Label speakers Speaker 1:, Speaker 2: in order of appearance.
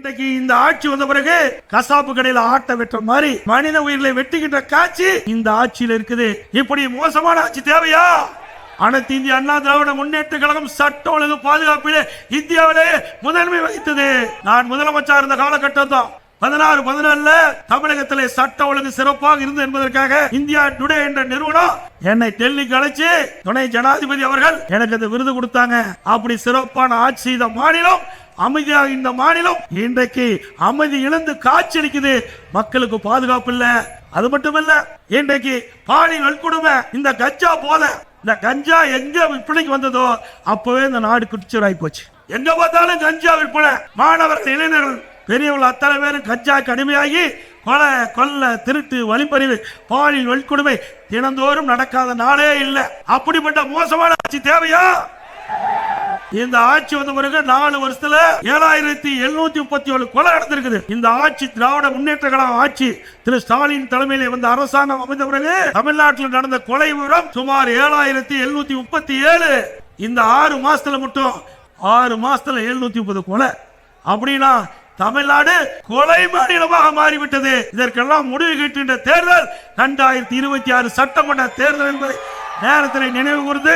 Speaker 1: இன்றைக்கு இந்த ஆட்சி வந்த பிறகு கசாப்பு கடையில ஆட்ட வெட்டுற மாதிரி மனித உயிர்களை வெட்டுகின்ற காட்சி இந்த ஆட்சியில் இருக்குது. இப்படி மோசமான ஆட்சி தேவையா? அனைத்து இந்திய அண்ணா திராவிட முன்னேற்ற கழகம் சட்ட ஒழுங்கு பாதுகாப்பிலே இந்தியாவிலே முதன்மை வகித்தது. நான் முதலமைச்சர் இருந்த காலகட்டம் தான் 16-17 தமிழகத்திலே சட்ட ஒழுங்கு சிறப்பாக இருந்தது என்பதற்காக இந்தியா டுடே என்ற நிறுவனம் என்னை டெல்லிக்கு அழைச்சு துணை ஜனாதிபதி அவர்கள் எனக்கு அந்த விருது கொடுத்தாங்க. அப்படி சிறப்பான ஆட்சி செய்த மாநிலம் அமைதியாக இந்த மாநிலம் இன்றைக்கு அமைதி இழந்து காட்சி அளிக்குது. மக்களுக்கு பாதுகாப்பு இல்ல. அது மட்டுமல்ல, இன்றைக்கு பாலியல் வன்கொடுமை, இந்த கஞ்சா போல இந்த கஞ்சா எங்க விற்பனைக்கு வந்ததோ அப்பவே இந்த நாடு குடிச்சராய் போச்சு. எங்க பார்த்தாலும் கஞ்சா விற்பனை. மாணவர்கள், இளைஞர்கள், பெரியவர்கள் அத்தனை பேரும் கஞ்சா கடுமையாகி கொலை, கொள்ள, திருட்டு, வழிப்பறிவு, பாலியல் வன்கொடுமை தினந்தோறும் நடக்காத நாளே இல்லை. அப்படிப்பட்ட மோசமான ஆட்சி தேவையா? இந்த ஆட்சி வந்த பிறகு 4 வருஷத்துல 7737 கொலை நடந்திருக்குது. இந்த ஆட்சி திராவிட முன்னேற்ற கழக ஆட்சி திரு ஸ்டாலின் தலைமையிலே வந்த அரசாங்கம் அமைந்த பிறகு தமிழ்நாட்டில் நடந்த கொலை விவரம் சுமார் 7737. இந்த 6 மாசத்துல மட்டும் 6 மாசத்துல 730 கொலை. அப்படின்னா தமிழ்நாடு கொலை மாநிலமாக மாறிவிட்டது. இதற்கெல்லாம் முடிவு கட்டுகின்ற தேர்தல் 2026 சட்டமன்ற தேர்தல் என்பதை நேரத்தில் நினைவு கூர்ந்து